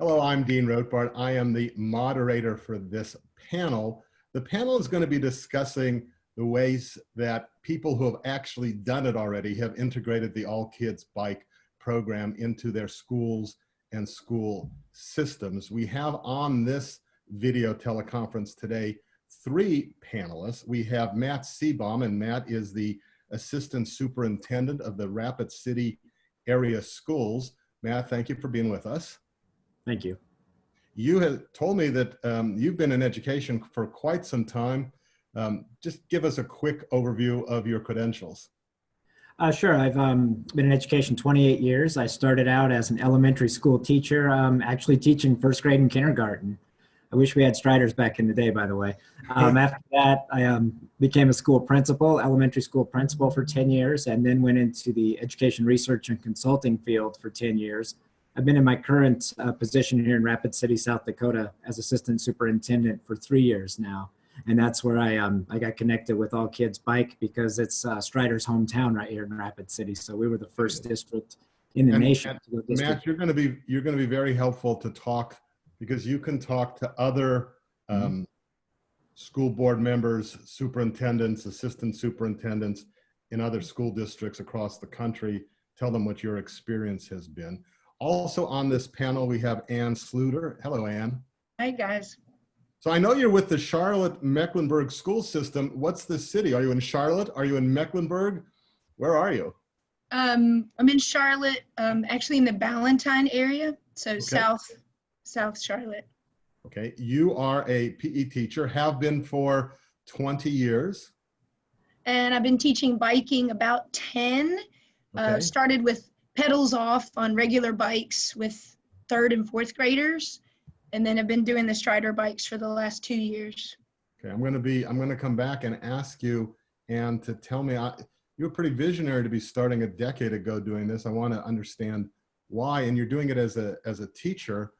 Hello, I'm Dean Rotbart. I am the moderator for this panel. The panel is going to be discussing the ways that people who have actually done it already have integrated the All Kids Bike program into their schools and school systems. We have on this video teleconference today 3 panelists. We have Matt Seebaum, and Matt is the Assistant Superintendent of the Rapid City Area Schools. Matt, thank you for being with us. Thank you. You have told me that you've been in education for quite some time. Just give us a quick overview of your credentials. Sure. I've been in education 28 years. I started out as an elementary school teacher, actually teaching first grade and kindergarten. I wish we had Striders back in the day, by the way. After that, I became a school principal, elementary school principal for 10 years, and then went into the education research and consulting field for 10 years. I've been in my current position here in Rapid City, South Dakota as assistant superintendent for 3 years now. And that's where I got connected with All Kids Bike because it's Strider's hometown right here in Rapid City. So we were the first district in the nation. Matt, you're going to be very helpful to talk, because you can talk to other school board members, superintendents, assistant superintendents in other school districts across the country. Tell them what your experience has been. Also on this panel, we have Ann Sluder. Hello, Ann. Hi, guys. So I know you're with the Charlotte-Mecklenburg school system. What's the city? Are you in Charlotte? Are you in Mecklenburg? Where are you? I'm in Charlotte, actually in the Ballentine area, so okay. South Charlotte. Okay, you are a PE teacher, have been for 20 years. And I've been teaching biking about 10. Okay. Started with pedals off on regular bikes with 3rd and 4th graders. And then I've been doing the Strider bikes for the last 2 years. Okay, I'm going to come back and ask you, and to tell me, you're pretty visionary to be starting a decade ago doing this. I want to understand why, and you're doing it as a teacher.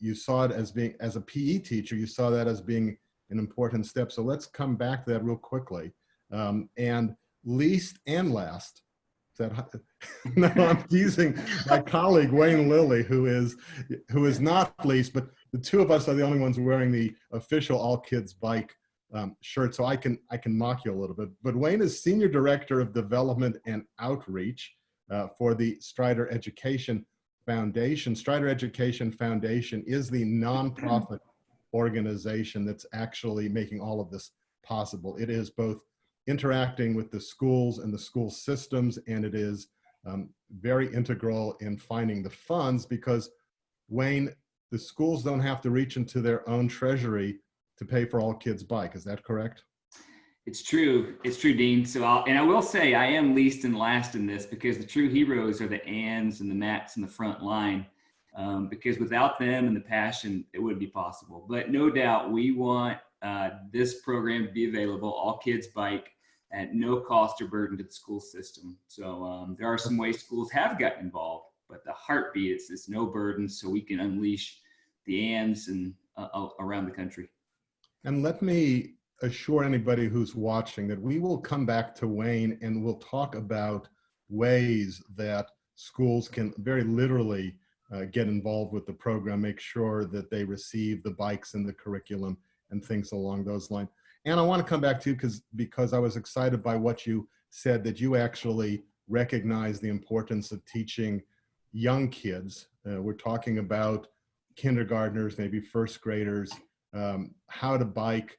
You saw it as being, as a PE teacher, you saw that as being an important step. So let's come back to that real quickly. And least and last, no, I'm teasing my colleague Wayne Lilly, who is not least, but the two of us are the only ones wearing the official All Kids Bike shirt, so I can mock you a little bit. But Wayne is Senior Director of Development and Outreach for the Strider Education Foundation. Strider Education Foundation is the nonprofit organization that's actually making all of this possible. It is both interacting with the schools and the school systems, and it is very integral in finding the funds, because, Wayne, the schools don't have to reach into their own treasury to pay for All Kids Bike. Is that correct? It's true, Dean. So I will say I am least and last in this, because the true heroes are the Anns and the Matts in the front line, because without them and the passion, it wouldn't be possible. But no doubt we want this program to be available, All Kids Bike, at no cost or burden to the school system. So there are some ways schools have gotten involved, but the heartbeat is no burden, so we can unleash the Anns and around the country. And let me assure anybody who's watching that we will come back to Wayne and we'll talk about ways that schools can very literally get involved with the program, make sure that they receive the bikes and the curriculum and things along those lines. And I want to come back to you because I was excited by what you said, that you actually recognize the importance of teaching young kids. We're talking about kindergartners, maybe first graders, how to bike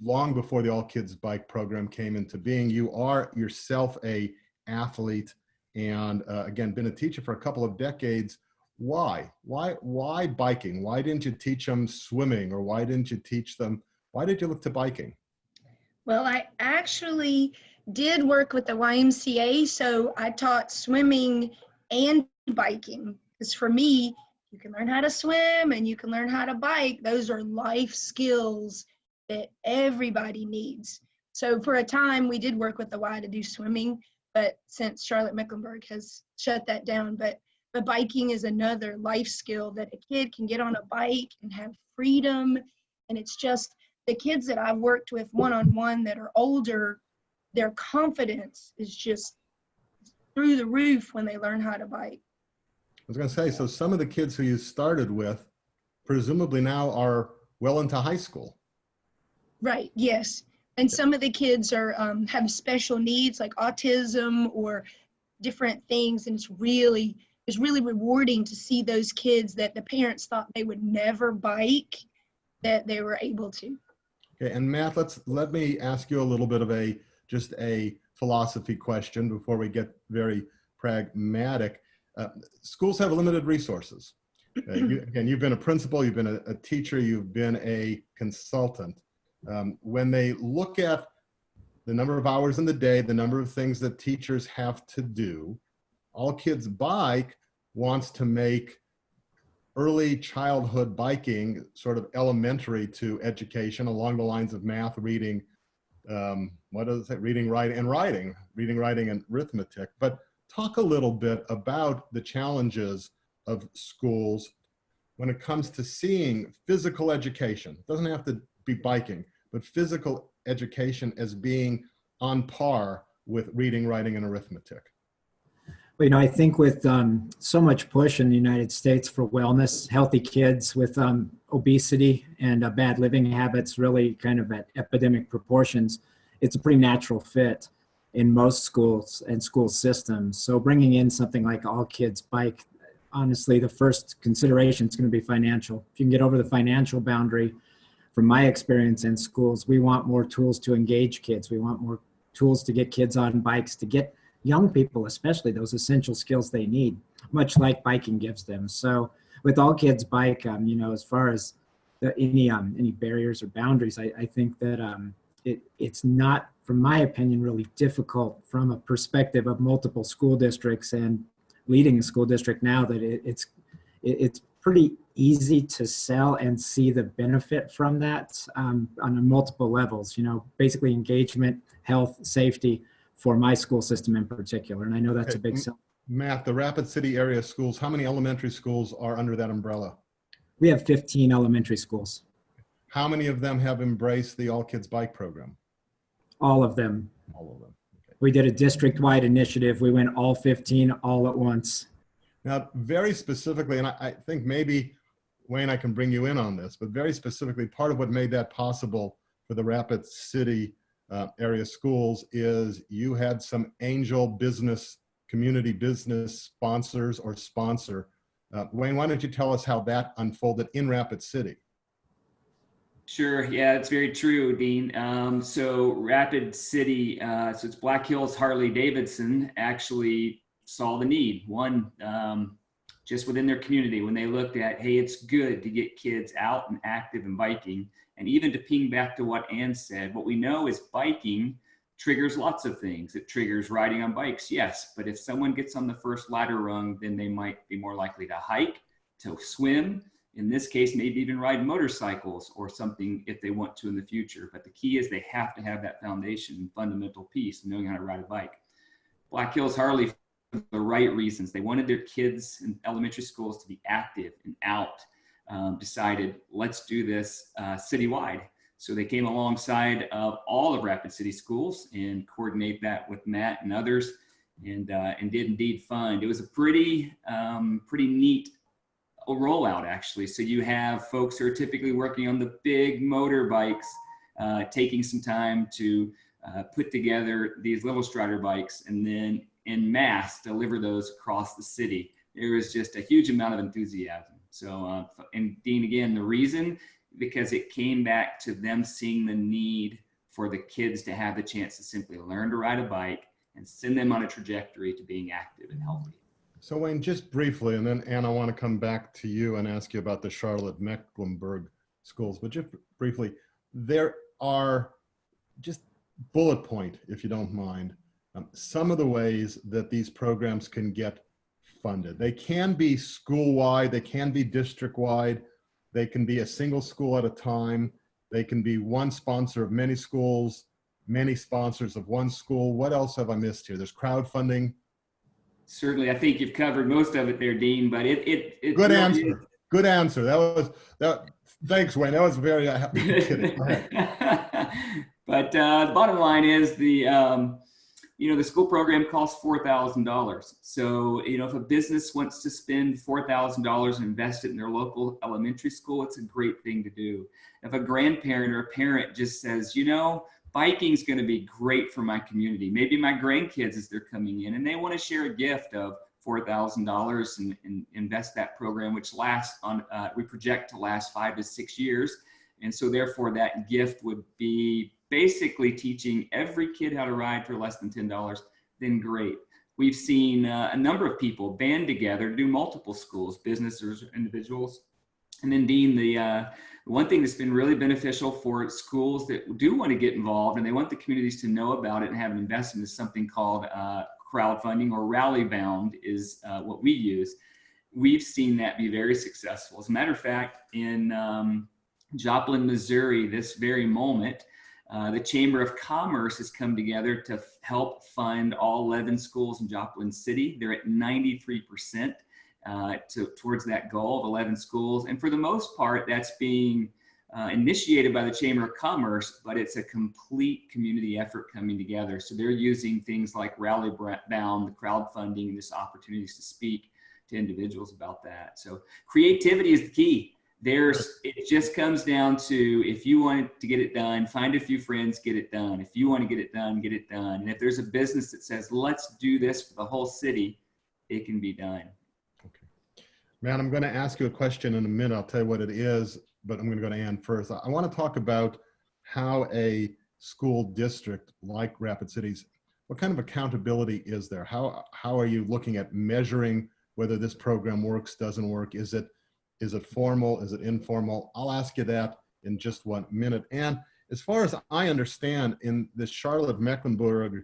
long before the All Kids Bike program came into being. You are yourself a athlete, and again, been a teacher for a couple of decades. Why biking? Why didn't you teach them swimming, or why did you look to biking? Well, I actually did work with the YMCA, so I taught swimming and biking. Because for me, you can learn how to swim and you can learn how to bike. Those are life skills that everybody needs. So for a time, we did work with the Y to do swimming, but since Charlotte-Mecklenburg has shut that down, but biking is another life skill that a kid can get on a bike and have freedom. And it's just, the kids that I've worked with one-on-one that are older, their confidence is just through the roof when they learn how to bike. was going to say, so some of the kids who you started with presumably now are well into high school. Right, yes. And some of the kids are have special needs like autism or different things, and it's really rewarding to see those kids that the parents thought they would never bike, that they were able to. Okay, and Matt, let me ask you a little bit of just a philosophy question before we get very pragmatic. Schools have limited resources. Again, you've been a principal, you've been a teacher, you've been a consultant. When they look at the number of hours in the day, the number of things that teachers have to do, All Kids Bike wants to make early childhood biking sort of elementary to education along the lines of math, reading, what does it say? Reading, writing, and arithmetic. But talk a little bit about the challenges of schools when it comes to seeing physical education. It doesn't have to be biking, but physical education as being on par with reading, writing, and arithmetic. Well, you know, I think with so much push in the United States for wellness, healthy kids with obesity and bad living habits really kind of at epidemic proportions, it's a pretty natural fit in most schools and school systems. So bringing in something like All Kids Bike, honestly, the first consideration is going to be financial. If you can get over the financial boundary, from my experience in schools, we want more tools to engage kids. We want more tools to get kids on bikes, to get young people, especially, those essential skills they need, much like biking gives them. So with All Kids Bike, you know, as far as any barriers or boundaries, I think that it's not, from my opinion, really difficult from a perspective of multiple school districts and leading a school district now, that it's pretty easy to sell and see the benefit from that on multiple levels, you know, basically engagement, health, safety, for my school system in particular. And I know that's a big sell. Matt, the Rapid City area schools, how many elementary schools are under that umbrella? We have 15 elementary schools. How many of them have embraced the All Kids Bike program? All of them. All of them. Okay. We did a district-wide initiative. We went all 15 all at once. Now, very specifically, and I think maybe, Wayne, I can bring you in on this, but very specifically, part of what made that possible for the Rapid City area schools is you had some angel business, community business sponsors or sponsor. Wayne, why don't you tell us how that unfolded in Rapid City? Sure. Yeah, it's very true, Dean. So Rapid City, so it's Black Hills Harley Davidson, actually saw the need. One, just within their community, when they looked at, hey, it's good to get kids out and active and biking. And even to ping back to what Ann said, what we know is biking triggers lots of things. It triggers riding on bikes, yes. But if someone gets on the first ladder rung, then they might be more likely to hike, to swim, in this case, maybe even ride motorcycles or something if they want to in the future. But the key is they have to have that foundation, fundamental piece, knowing how to ride a bike. Black Hills Harley, for the right reasons. They wanted their kids in elementary schools to be active and out. Decided, let's do this citywide. So they came alongside of all of Rapid City schools and coordinate that with Matt and others, and did indeed fund. It was a pretty neat rollout, actually. So you have folks who are typically working on the big motorbikes, taking some time to put together these little strider bikes and then en masse deliver those across the city. There was just a huge amount of enthusiasm. So, and Dean, again, the reason, because it came back to them seeing the need for the kids to have the chance to simply learn to ride a bike and send them on a trajectory to being active and healthy. So Wayne, just briefly, and then Ann, I want to come back to you and ask you about the Charlotte-Mecklenburg schools, but just briefly, there are, just bullet point, if you don't mind, some of the ways that these programs can get funded. They can be school-wide, they can be district-wide, they can be a single school at a time, they can be one sponsor of many schools, many sponsors of one school. What else have I missed here? There's crowdfunding. Certainly, I think you've covered most of it there, Dean, but it good really answer. Is. Good answer. That. Thanks, Wayne. That was very kidding. But the bottom line is you know, the school program costs $4,000. So, you know, if a business wants to spend $4,000 and invest it in their local elementary school, it's a great thing to do. If a grandparent or a parent just says, you know, biking is going to be great for my community. Maybe my grandkids, as they're coming in, and they want to share a gift of $4,000 and invest that program, which lasts on, we project to last 5 to 6 years. And so therefore that gift would be basically teaching every kid how to ride for less than $10, then great. We've seen a number of people band together to do multiple schools, businesses or individuals. And then Dean, the one thing that's been really beneficial for schools that do want to get involved and they want the communities to know about it and have an investment is something called crowdfunding, or Rally Bound is what we use. We've seen that be very successful. As a matter of fact, in Joplin, Missouri, this very moment, the Chamber of Commerce has come together to help fund all 11 schools in Joplin City. They're at 93% towards that goal of 11 schools. And for the most part, that's being initiated by the Chamber of Commerce, but it's a complete community effort coming together. So they're using things like Rally Bound, the crowdfunding, and this opportunities to speak to individuals about that. So creativity is the key. It just comes down to, if you want to get it done, find a few friends, get it done. If you want to get it done, get it done. And if there's a business that says, let's do this for the whole city, it can be done. Okay. Matt, I'm going to ask you a question in a minute. I'll tell you what it is, but I'm going to go to Ann first. I want to talk about how a school district like Rapid Cities, what kind of accountability is there? How are you looking at measuring whether this program works, doesn't work? Is it formal? Is it informal? I'll ask you that in just 1 minute. And as far as I understand, in the Charlotte-Mecklenburg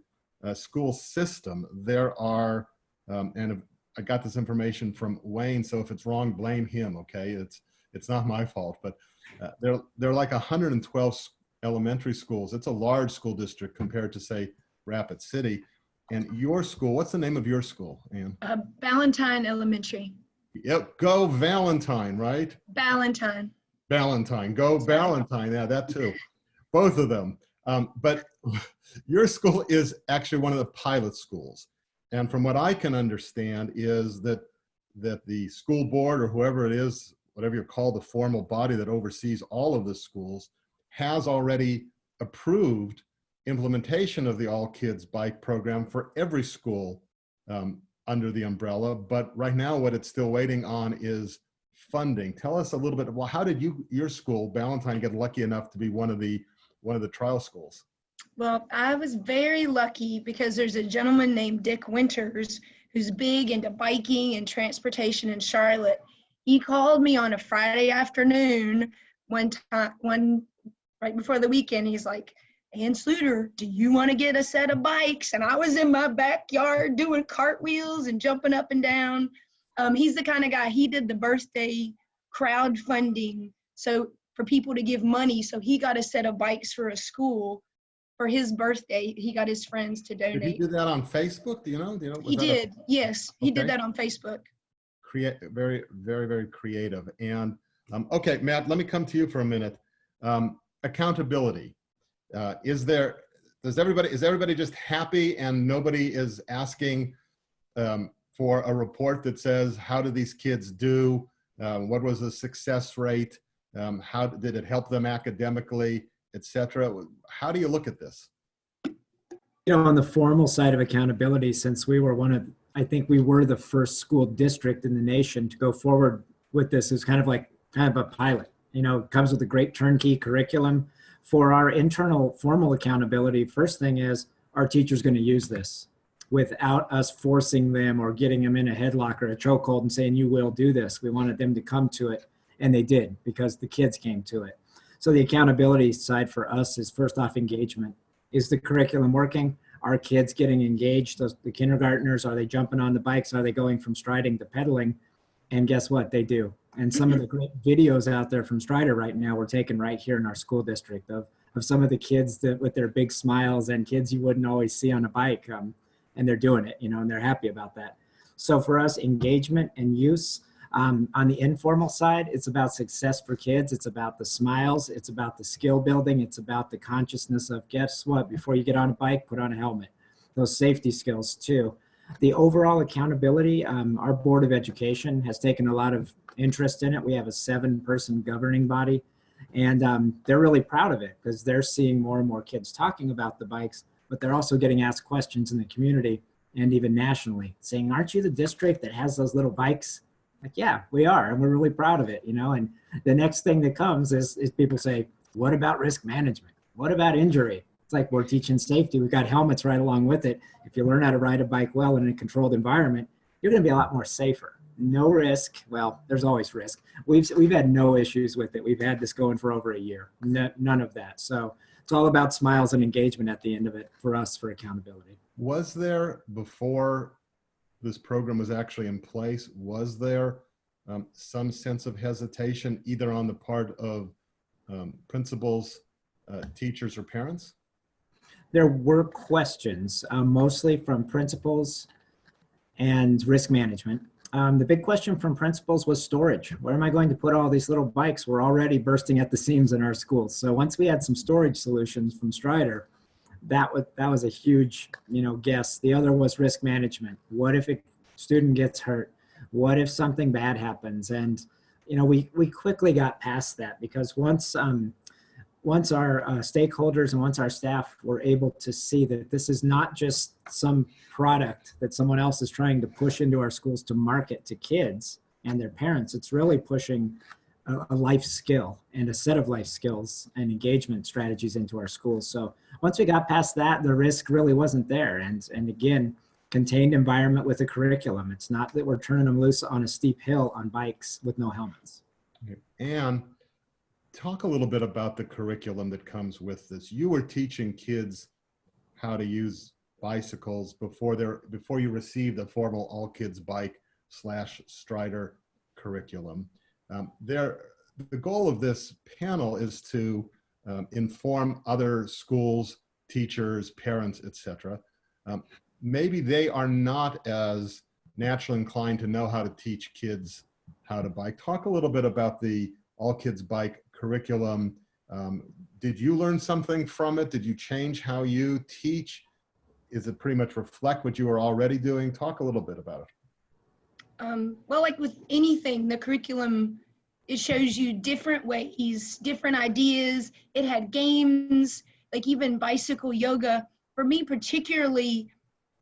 school system, there are, and I got this information from Wayne, so if it's wrong, blame him, okay? It's not my fault, but there are like 112 elementary schools. It's a large school district compared to, say, Rapid City. And your school, what's the name of your school, Ann? Ballentine Elementary. Yep, go Ballentine, right? Ballentine. Ballentine, go Ballentine, yeah, that too. Both of them. But your school is actually one of the pilot schools. And from what I can understand is that the school board, or whoever it is, whatever you call the formal body that oversees all of the schools, has already approved implementation of the All Kids Bike program for every school under the umbrella. But right now what it's still waiting on is funding. Tell us a little bit, well, how did your school, Ballentine, get lucky enough to be one of the trial schools? Well, I was very lucky because there's a gentleman named Dick Winters who's big into biking and transportation in Charlotte. He called me on a Friday afternoon one right before the weekend. He's like, "Ann Sluder, do you want to get a set of bikes?" And I was in my backyard doing cartwheels and jumping up and down. He's the kind of guy, he did the birthday crowdfunding, so for people to give money. So he got a set of bikes for a school for his birthday. He got his friends to donate. Did he do that on Facebook? Do you know? He did, yes. He did that on Facebook. Very, very, very creative. And okay, Matt, let me come to you for a minute. Accountability. Is everybody just happy and nobody is asking for a report that says, how did these kids do? What was the success rate? How did it help them academically, etc.? How do you look at this? You know, on the formal side of accountability, since we were I think we were the first school district in the nation to go forward with this, is kind of a pilot. You know, it comes with a great turnkey curriculum. For our internal formal accountability, first thing is our teacher's going to use this without us forcing them or getting them in a headlock or a chokehold and saying, you will do this. We wanted them to come to it, and they did, because the kids came to it. So the accountability side for us is, first off, engagement. Is the curriculum working? Are kids getting engaged? The kindergartners, are they jumping on the bikes? Are they going from striding to pedaling? And guess what? They do. And some of the great videos out there from Strider right now we're taking right here in our school district of some of the kids that with their big smiles, and kids you wouldn't always see on a bike, and they're doing it, you know, and they're happy about that. So for us, engagement and use. On the informal side, it's about success for kids. It's about the smiles. It's about the skill building. It's about the consciousness of, guess what, before you get on a bike, put on a helmet. those safety skills too. The overall accountability, our Board of Education has taken a lot of interest in it. We have a 7-person governing body, and they're really proud of it because they're seeing more and more kids talking about the bikes, but they're also getting asked questions in the community and even nationally saying, aren't you the district that has those little bikes? Like, yeah, we are, and we're really proud of it, you know. And the next thing that comes is people say, what about risk management? What about injury? It's like, we're teaching safety. We've got helmets right along with it. If you learn how to ride a bike well in a controlled environment, you're going to be a lot more safer. No risk. Well, there's always risk. We've had no issues with it. We've had this going for over a year. None of that. So it's all about smiles and engagement at the end of it for us for accountability. Was there, before this program was actually in place, was there some sense of hesitation either on the part of principals, teachers, or parents? There were questions, mostly from principals and risk management. The big question from principals was storage. Where am I going to put all these little bikes? We're already bursting at the seams in our schools. So once we had some storage solutions from Strider, that was a huge, guess. The other was risk management. What if a student gets hurt? What if something bad happens? And we quickly got past that, because once our stakeholders and once our staff were able to see that this is not just some product that someone else is trying to push into our schools to market to kids and their parents, it's really pushing a life skill and a set of life skills and engagement strategies into our schools. So once we got past that, the risk really wasn't there. And again, contained environment with a curriculum. It's not that we're turning them loose on a steep hill on bikes with no helmets. And talk a little bit about the curriculum that comes with this. You were teaching kids how to use bicycles before you received a formal all kids bike / Strider curriculum. The goal of this panel is to inform other schools, teachers, parents, etc. Maybe they are not as naturally inclined to know how to teach kids how to bike. Talk a little bit about the all kids bike curriculum. Did you learn something from it? Did you change how you teach? Is it pretty much reflect what you were already doing? Talk a little bit about it. Well, like with anything, the curriculum, it shows you different ways, different ideas. It had games, like even bicycle yoga. For me particularly,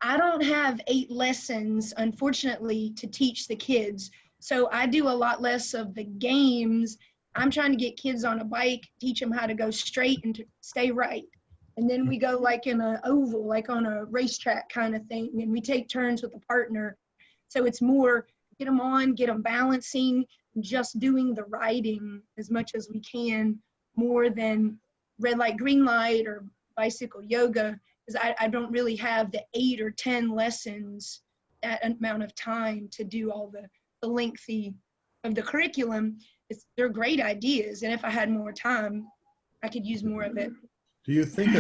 I don't have 8 lessons, unfortunately, to teach the kids. So I do a lot less of the games. I'm trying to get kids on a bike, teach them how to go straight and to stay right. And then we go like in an oval, like on a racetrack kind of thing, and we take turns with a partner. So it's more get them on, get them balancing, just doing the riding as much as we can, more than red light, green light, or bicycle yoga, because I don't really have the 8 or 10 lessons, that amount of time to do all the lengthy of the curriculum. They're great ideas, and if I had more time, I could use more of it. Do you think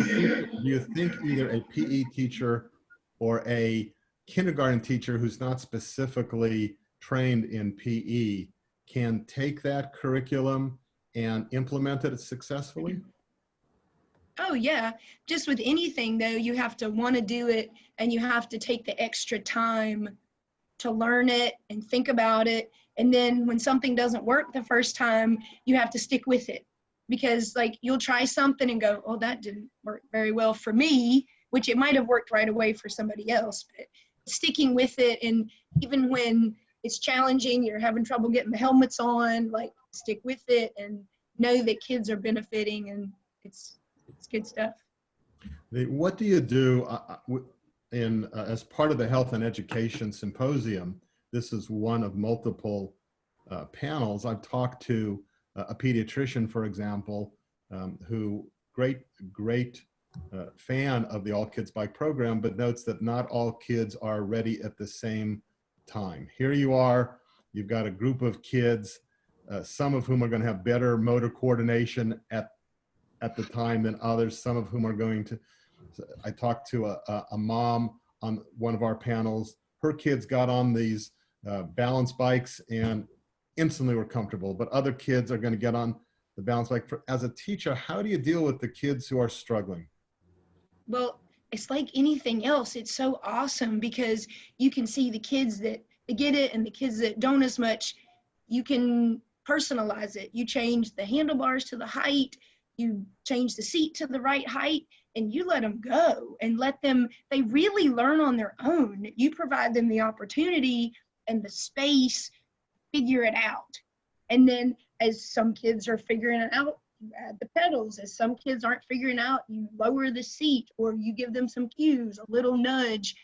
either a PE teacher or a kindergarten teacher who's not specifically trained in PE can take that curriculum and implement it successfully? Oh yeah, just with anything though, you have to want to do it, and you have to take the extra time to learn it and think about it. And then when something doesn't work the first time, you have to stick with it, because like you'll try something and go, oh, that didn't work very well for me, which it might have worked right away for somebody else. But sticking with it, and even when it's challenging, you're having trouble getting the helmets on, like stick with it and know that kids are benefiting, and it's good stuff. What do you do as part of the Health and Education Symposium? This is one of multiple panels. I've talked to a pediatrician, for example, who great fan of the All Kids Bike program, but notes that not all kids are ready at the same time. Here you are, you've got a group of kids, some of whom are going to have better motor coordination at the time than others, some of whom are going to, I talked to a mom on one of our panels. Her kids got on these balance bikes and instantly were comfortable, but other kids are going to get on the balance bike. As a teacher, how do you deal with the kids who are struggling? Well, it's like anything else. It's so awesome because you can see the kids that get it and the kids that don't as much. You can personalize it. You change the handlebars to the height, you change the seat to the right height, and you let them go and let them, they really learn on their own. You provide them the opportunity and the space, figure it out. And then as some kids are figuring it out, you add the pedals. As some kids aren't figuring out, you lower the seat or you give them some cues, a little nudge.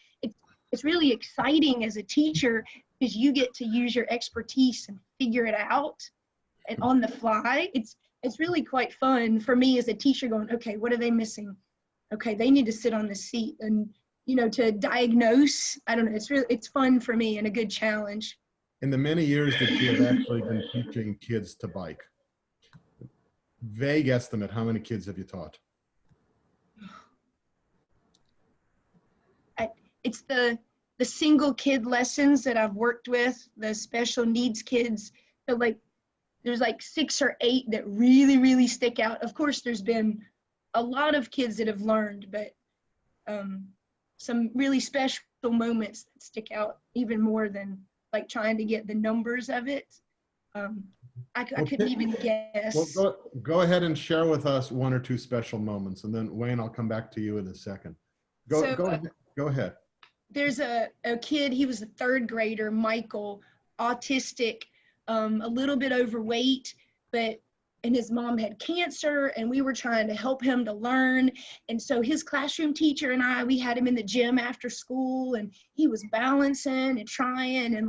It's really exciting as a teacher because you get to use your expertise and figure it out and on the fly. It's really quite fun for me as a teacher going, okay, what are they missing? Okay, they need to sit on the seat, and to diagnose. I don't know, it's fun for me and a good challenge. In the many years that you have actually been teaching kids to bike, vague estimate, how many kids have you taught? It's the single kid lessons that I've worked with, the special needs kids. So there's 6 or 8 that really, really stick out. Of course, there's been a lot of kids that have learned, but some really special moments that stick out even more than trying to get the numbers of it. I couldn't even guess. Well, go ahead and share with us 1 or 2 special moments, and then Wayne, I'll come back to you in a second. Go ahead. There's a kid, he was a 3rd grader, Michael, autistic, a little bit overweight, and his mom had cancer, and we were trying to help him to learn. And so his classroom teacher and we had him in the gym after school, and he was balancing and trying, and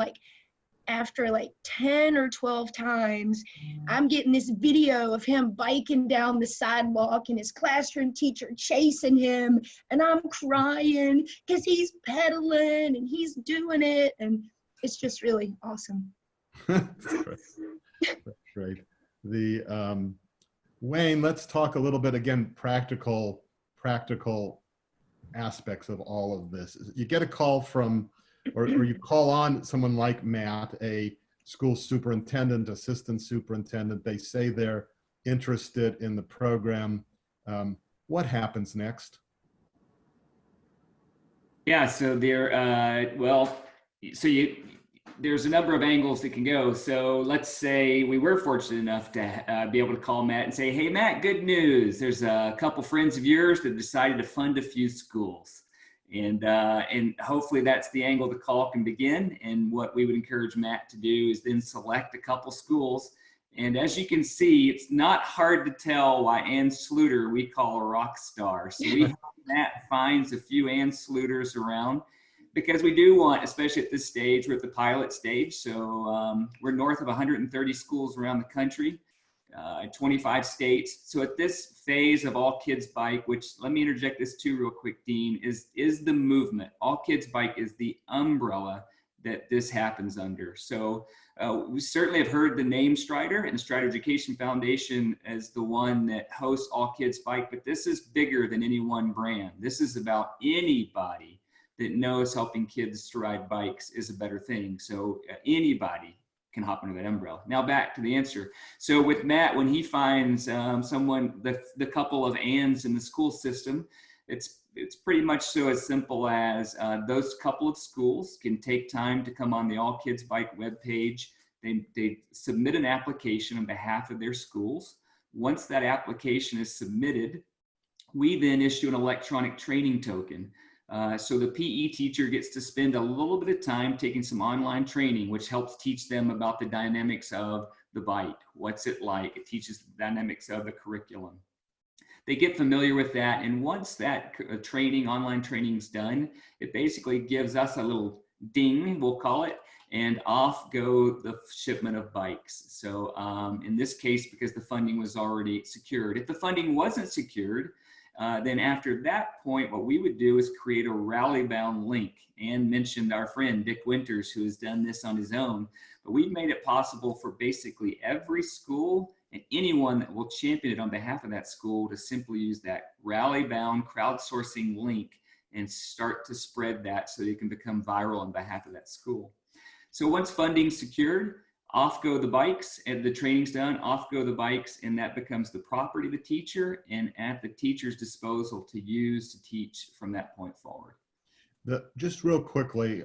after 10 or 12 times, I'm getting this video of him biking down the sidewalk and his classroom teacher chasing him, and I'm crying because he's pedaling and he's doing it, and it's just really awesome. That's great. Wayne, let's talk a little bit again, practical aspects of all of this. You get a call from, or you call on someone like Matt, a school superintendent, assistant superintendent. They say they're interested in the program. What happens next? Yeah, so there's a number of angles that can go. So let's say we were fortunate enough to be able to call Matt and say, hey, Matt, good news. There's a couple friends of yours that decided to fund a few schools. And hopefully that's the angle the call can begin. And what we would encourage Matt to do is then select a couple schools. And as you can see, it's not hard to tell why Ann Sluder we call a rock star. So we hope Matt finds a few Ann Sluders around, because we do want, especially at this stage, we're at the pilot stage. So we're north of 130 schools around the country, 25 states. So at this phase of All Kids Bike, which let me interject this too real quick, Dean, is the movement. All Kids Bike is the umbrella that this happens under. So we certainly have heard the name Strider, and the Strider Education Foundation as the one that hosts All Kids Bike, but this is bigger than any one brand. This is about anybody that knows helping kids to ride bikes is a better thing. So anybody can hop under that umbrella. Now back to the answer. So with Matt, when he finds someone, the couple of Anns in the school system, it's pretty much so as simple as those couple of schools can take time to come on the All Kids Bike webpage. They submit an application on behalf of their schools. Once that application is submitted, we then issue an electronic training token. So the PE teacher gets to spend a little bit of time taking some online training, which helps teach them about the dynamics of the bike. What's it like? It teaches the dynamics of the curriculum. They get familiar with that. And once that online training is done, it basically gives us a little ding, we'll call it, and off go the shipment of bikes. So in this case, because the funding was already secured. If the funding wasn't secured, then after that point, what we would do is create a rally-bound link. Ann mentioned our friend Dick Winters, who has done this on his own, but we've made it possible for basically every school and anyone that will champion it on behalf of that school to simply use that rally-bound crowdsourcing link and start to spread that so they can become viral on behalf of that school. So once funding's secured, off go the bikes, and the training's done, off go the bikes, and that becomes the property of the teacher and at the teacher's disposal to use to teach from that point forward. Just real quickly,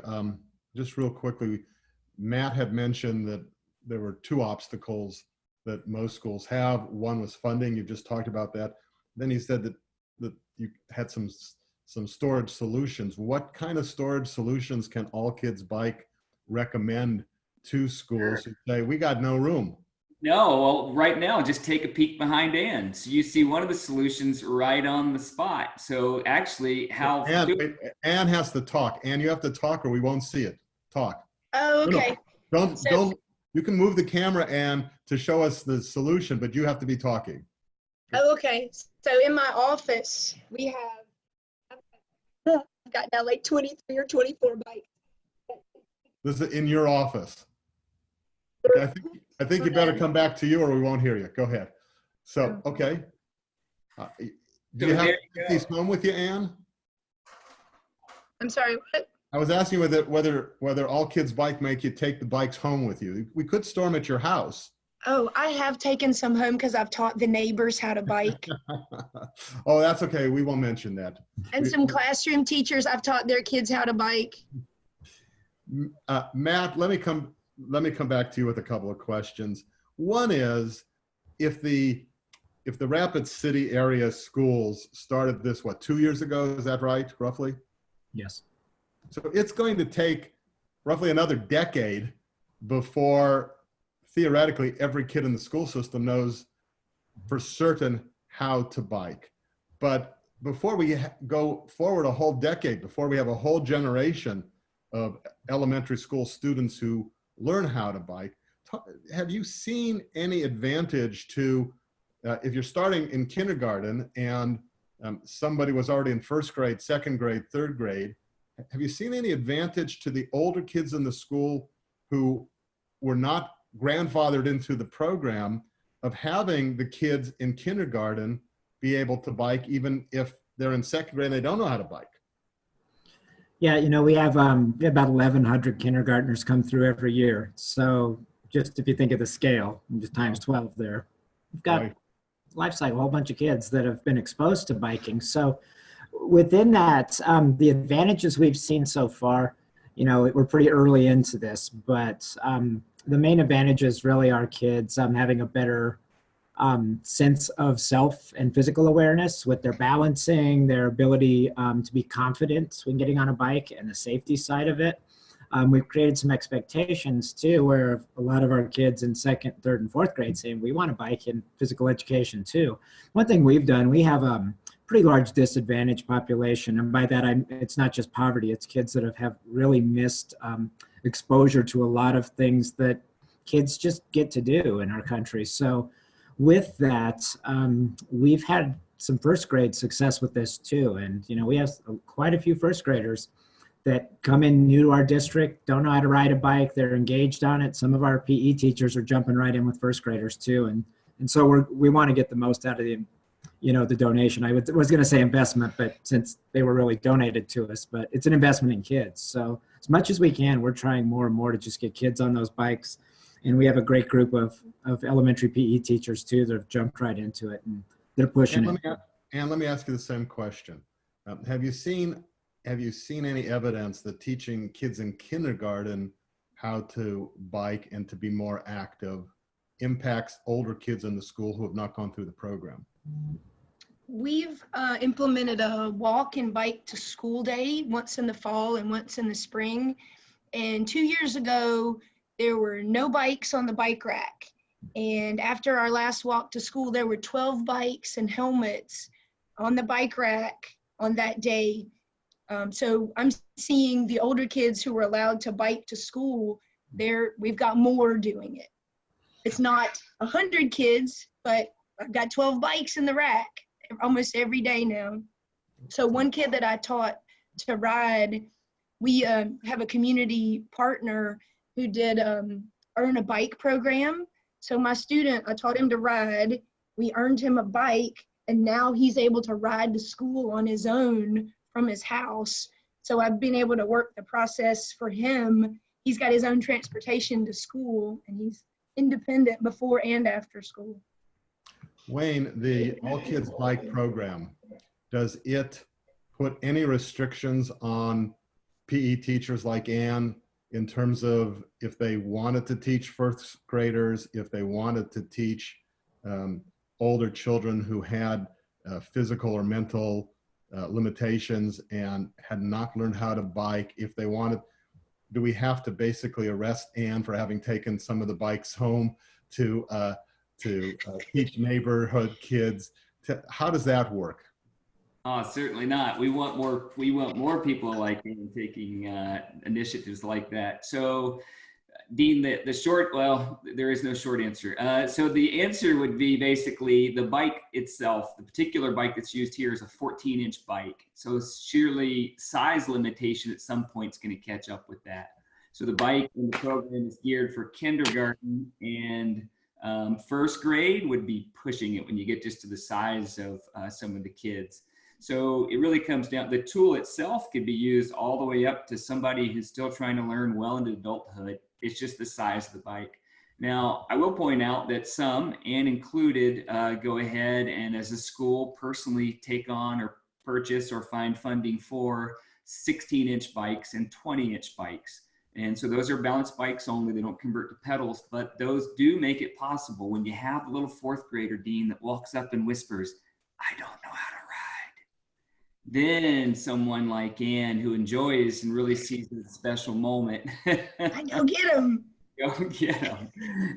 Matt had mentioned that there were two obstacles that most schools have. One was funding. You just talked about that. Then he said that you had some storage solutions. What kind of storage solutions can All Kids Bike recommend to schools who say, we got no room? No, well, right now, just take a peek behind Ann. So you see one of the solutions right on the spot. So actually, how Ann has to talk. Ann, you have to talk or we won't see it. Talk. Oh, okay. No, don't. You can move the camera, Ann, to show us the solution, but you have to be talking. Oh, okay. So in my office, I've got now like 23 or 24 bikes. This is in your office. Okay, I think you better come back to you or we won't hear you. Go ahead. So, okay. Do you have these home with you, Ann? I'm sorry, what? I was asking whether All Kids Bike make you take the bikes home with you. We could store them at your house. Oh, I have taken some home because I've taught the neighbors how to bike. Oh, that's okay. We won't mention that. And some classroom teachers, I've taught their kids how to bike. Matt, let me come back to you with a couple of questions. One is, if the Rapid City area schools started this, what, 2 years ago? Is that right, roughly? Yes. So it's going to take roughly another decade before theoretically every kid in the school system knows for certain how to bike. But before we go forward a whole decade, before we have a whole generation of elementary school students who learn how to bike, have you seen any advantage to, if you're starting in kindergarten and somebody was already in first grade, second grade, third grade, have you seen any advantage to the older kids in the school who were not grandfathered into the program of having the kids in kindergarten be able to bike even if they're in second grade and they don't know how to bike? Yeah, you know, we have about 1,100 kindergartners come through every year. So just if you think of the scale, just times 12 there, we've got life cycle, a whole bunch of kids that have been exposed to biking. So within that, the advantages we've seen so far, you know, we're pretty early into this, but the main advantages really are kids having a better sense of self and physical awareness with their balancing, their ability to be confident when getting on a bike, and the safety side of it. We've created some expectations too, where a lot of our kids in second, third, and fourth grade saying we want to bike in physical education too. One thing we've done, we have a pretty large disadvantaged population, and by that it's not just poverty, it's kids that have really missed exposure to a lot of things that kids just get to do in our country. So with that, we've had some first grade success with this too. And, you know, we have quite a few first graders that come in new to our district, don't know how to ride a bike, they're engaged on it. Some of our PE teachers are jumping right in with first graders too. And so we want to get the most out of the, you know, the donation. I was going to say investment, but since they were really donated to us, but it's an investment in kids. So as much as we can, we're trying more and more to just get kids on those bikes. And we have a great group of elementary PE teachers too that have jumped right into it, and they're pushing it. And let me ask you the same question. Have you seen any evidence that teaching kids in kindergarten how to bike and to be more active impacts older kids in the school who have not gone through the program? We've implemented a walk and bike to school day once in the fall and once in the spring. And 2 years ago, there were no bikes on the bike rack. And after our last walk to school, there were 12 bikes and helmets on the bike rack on that day. So I'm seeing the older kids who were allowed to bike to school, we've got more doing it. It's not 100 kids, but I've got 12 bikes in the rack almost every day now. So one kid that I taught to ride, we have a community partner who did earn a bike program. So my student, I taught him to ride, we earned him a bike, and now he's able to ride to school on his own from his house. So I've been able to work the process for him he's got his own transportation to school, and he's independent before and after school. Wayne, the All Kids Bike program, does it put any restrictions on PE teachers like Ann in terms of if they wanted to teach first graders, if they wanted to teach older children who had physical or mental limitations and had not learned how to bike, if they wanted, do we have to basically arrest Ann for having taken some of the bikes home to teach neighborhood kids? How does that work? Oh, certainly not. We want more people like Ann taking initiatives like that. So, Dean, the short, well, there is no short answer. So the answer would be basically the bike itself. The particular bike that's used here is a 14-inch bike. So surely size limitation at some point is going to catch up with that. So the bike in the program is geared for kindergarten, and first grade would be pushing it when you get just to the size of some of the kids. So it really comes down, the tool itself could be used all the way up to somebody who's still trying to learn well into adulthood. It's just the size of the bike. Now, I will point out that some, and included, go ahead and as a school personally take on or purchase or find funding for 16-inch bikes and 20-inch bikes. And so those are balanced bikes only. They don't convert to pedals, but those do make it possible when you have a little fourth grader, Dean, that walks up and whispers, "I don't know how to ride." Then someone like Ann, who enjoys and really sees it as a special moment. I go get him. Go get him.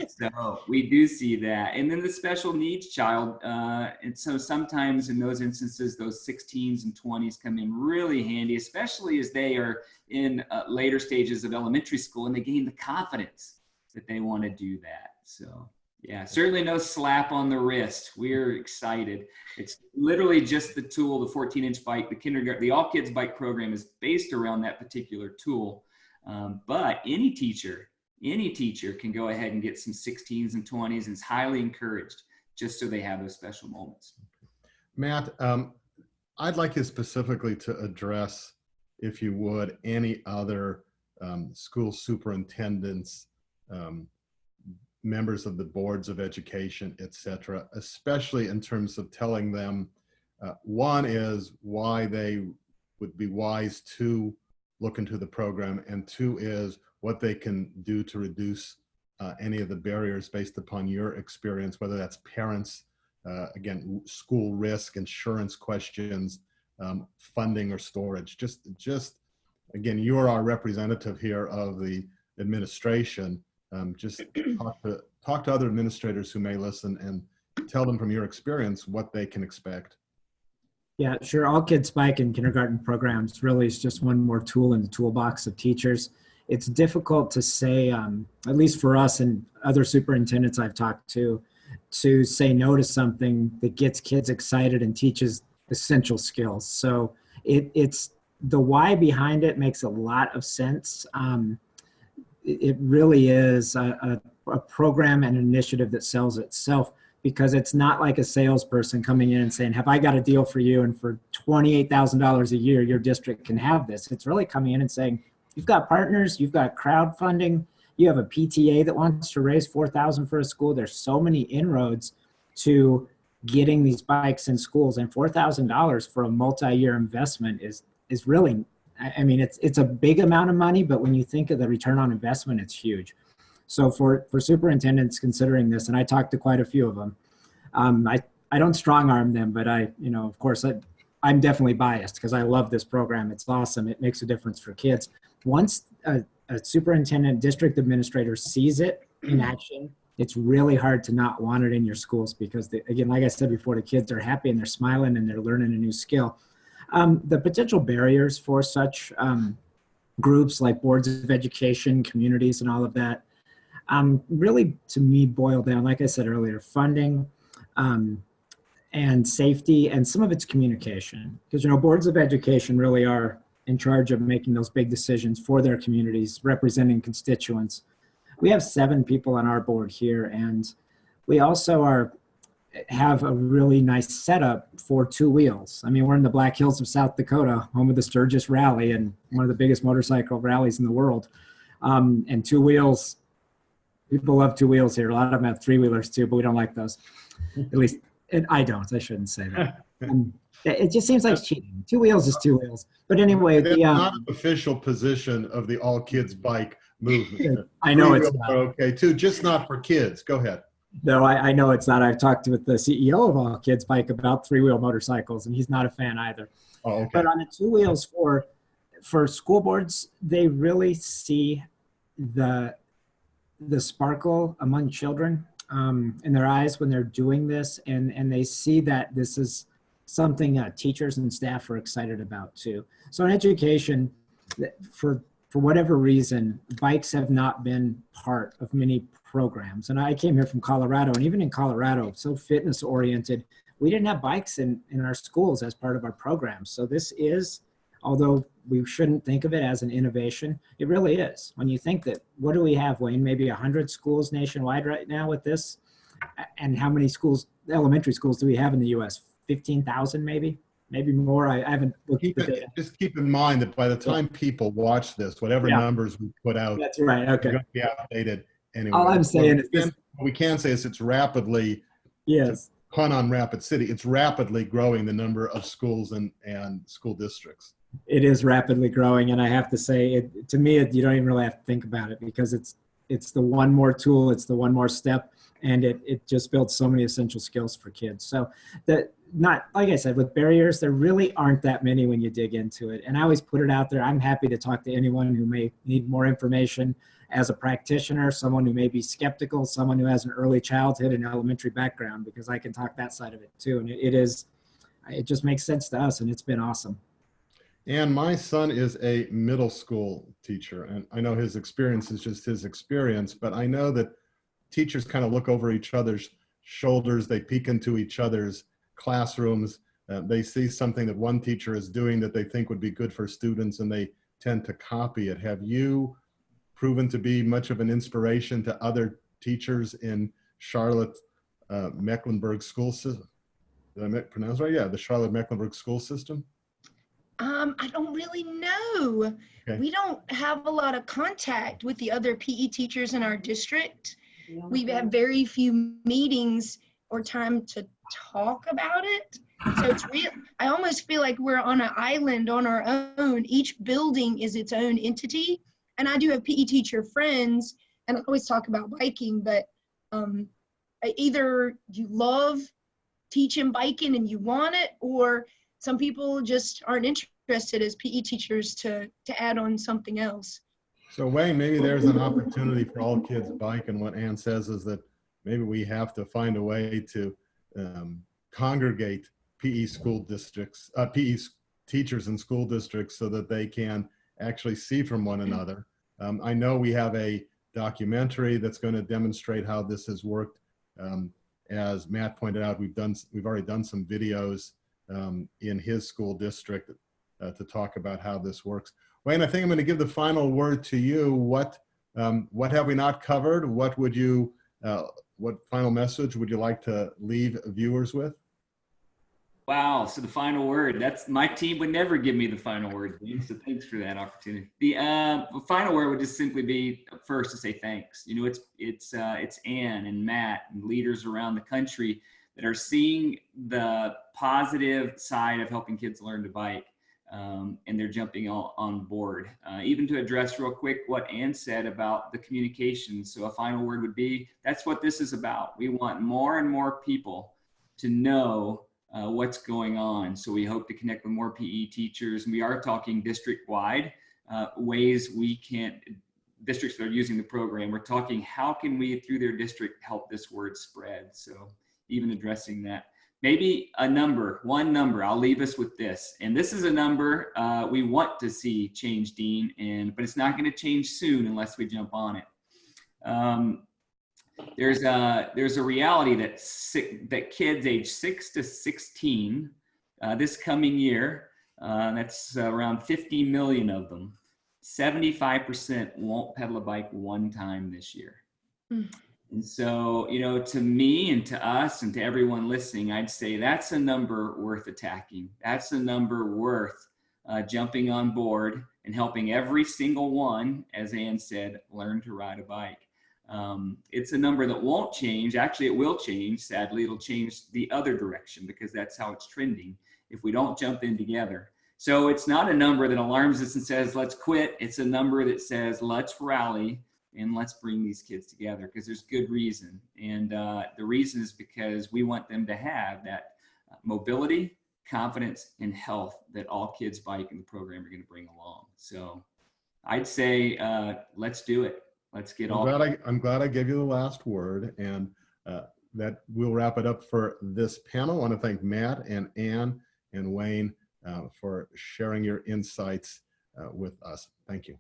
So we do see that. And then the special needs child. And so sometimes in those instances, those 16s and 20s come in really handy, especially as they are in later stages of elementary school and they gain the confidence that they want to do that. So yeah, certainly no slap on the wrist. We're excited. It's literally just the tool, the 14-inch bike, the kindergarten, the All Kids Bike program is based around that particular tool. But any teacher can go ahead and get some 16s and 20s, and it's highly encouraged just so they have those special moments. Matt, I'd like you specifically to address, if you would, any other school superintendents, members of the boards of education, et cetera, especially in terms of telling them, one is why they would be wise to look into the program, and two is what they can do to reduce any of the barriers based upon your experience, whether that's parents, again, school risk, insurance questions, funding or storage. Just again, you're our representative here of the administration. Just talk to other administrators who may listen and tell them from your experience what they can expect. Yeah, sure. All Kids Bike and kindergarten programs really is just one more tool in the toolbox of teachers. It's difficult to say, at least for us and other superintendents I've talked to say no to something that gets kids excited and teaches essential skills. So it's the why behind it makes a lot of sense. It really is a program and an initiative that sells itself, because it's not like a salesperson coming in and saying, have I got a deal for you? And for $28,000 a year, your district can have this. It's really coming in and saying, you've got partners, you've got crowdfunding, you have a PTA that wants to raise $4,000 for a school. There's so many inroads to getting these bikes in schools, and $4,000 for a multi-year investment is really, I mean, it's a big amount of money, but when you think of the return on investment, it's huge. So for superintendents considering this, and I talked to quite a few of them, I don't strong arm them, but of course, I'm definitely biased because I love this program. It's awesome. It makes a difference for kids. Once a superintendent, district administrator sees it in action, it's really hard to not want it in your schools, because again, like I said before, the kids are happy and they're smiling and they're learning a new skill. The potential barriers for such groups like boards of education, communities, and all of that, really, to me, boil down, like I said earlier, funding and safety, and some of it's communication. Because, boards of education really are in charge of making those big decisions for their communities, representing constituents. We have 7 people on our board here, and we also have a really nice setup for 2 wheels. I mean, we're in the Black Hills of South Dakota, home of the Sturgis Rally and one of the biggest motorcycle rallies in the world. And two wheels, people love two wheels here. A lot of them have three-wheelers too, but we don't like those. At least, and I don't. I shouldn't say that. It just seems like cheating. Two wheels is two wheels. But anyway, that's not an official position of the All Kids Bike movement. I know it's Three-wheels not. are okay too, just not for kids. Go ahead. No, I know it's not. I've talked with the CEO of All Kids Bike about three-wheel motorcycles, and he's not a fan either. Oh, okay. But on the two wheels for school boards, they really see the sparkle among children in their eyes when they're doing this, and they see that this is something teachers and staff are excited about too. So in education, for whatever reason, bikes have not been part of many programs. And I came here from Colorado, and even in Colorado, so fitness oriented, we didn't have bikes in our schools as part of our programs. So this is, although we shouldn't think of it as an innovation, it really is. When you think that, what do we have, Wayne? Maybe 100 schools nationwide right now with this? And how many schools, elementary schools, do we have in the US? 15,000 maybe? Maybe more. I haven't looked at the data. Just keep in mind that by the time people watch this, whatever numbers we put out, that's right. Okay. they're going to be outdated anyway. All I'm saying is what we can say is it's rapidly, yes, pun on Rapid City, it's rapidly growing the number of schools and school districts. It is rapidly growing, and I have to say, to me, you don't even really have to think about it, because it's the one more tool, it's the one more step, and it just builds so many essential skills for kids. So that, not, like I said, with barriers, there really aren't that many when you dig into it. And I always put it out there. I'm happy to talk to anyone who may need more information as a practitioner, someone who may be skeptical, someone who has an early childhood and elementary background, because I can talk that side of it too. And it just makes sense to us, and it's been awesome. And my son is a middle school teacher, and I know his experience is just his experience, but I know that teachers kind of look over each other's shoulders. They peek into each other's classrooms. They see something that one teacher is doing that they think would be good for students, and they tend to copy it. Have you proven to be much of an inspiration to other teachers in Charlotte-Mecklenburg school system? Did I pronounce right? Yeah, the Charlotte-Mecklenburg school system. I don't really know. Okay. We don't have a lot of contact with the other PE teachers in our district. We have very few meetings or time to talk about it. So it's real. I almost feel like we're on an island on our own. Each building is its own entity. And I do have PE teacher friends, and I always talk about biking, but either you love teaching biking and you want it, or some people just aren't interested as PE teachers to add on something else. So Wayne, maybe there's an opportunity for All Kids Bike, and what Ann says is that maybe we have to find a way to congregate PE school districts, PE teachers in school districts, so that they can actually see from one another. I know we have a documentary that's going to demonstrate how this has worked. As Matt pointed out, we've already done some videos in his school district to talk about how this works. Wayne, I think I'm going to give the final word to you. What have we not covered? What would you, what final message would you like to leave viewers with? Wow, so the final word, my team would never give me the final word, so thanks for that opportunity. The final word would just simply be, first, to say thanks. You know, it's Ann and Matt and leaders around the country that are seeing the positive side of helping kids learn to bike, and they're jumping on board. Even to address real quick what Ann said about the communication, so a final word would be, that's what this is about. We want more and more people to know what's going on. So we hope to connect with more PE teachers, and we are talking district-wide ways we can, districts that are using the program, we're talking how can we, through their district, help this word spread. So even addressing that. Maybe a number, one number, I'll leave us with this. And this is a number we want to see change, Dean, but it's not going to change soon unless we jump on it. There's a reality that kids age 6 to 16 this coming year, that's around 50 million of them, 75% won't pedal a bike one time this year. And so, you know, to me and to us and to everyone listening, I'd say that's a number worth attacking. That's a number worth jumping on board and helping every single one, as Ann said, learn to ride a bike. It's a number that won't change. Actually, it will change. Sadly, it'll change the other direction because that's how it's trending if we don't jump in together. So it's not a number that alarms us and says, let's quit. It's a number that says, let's rally and let's bring these kids together because there's good reason. And the reason is because we want them to have that mobility, confidence, and health that all kids bike in the program are going to bring along. So I'd say, let's do it. Let's get all. I'm glad I gave you the last word, and that we'll wrap it up for this panel. I want to thank Matt and Ann and Wayne for sharing your insights with us. Thank you.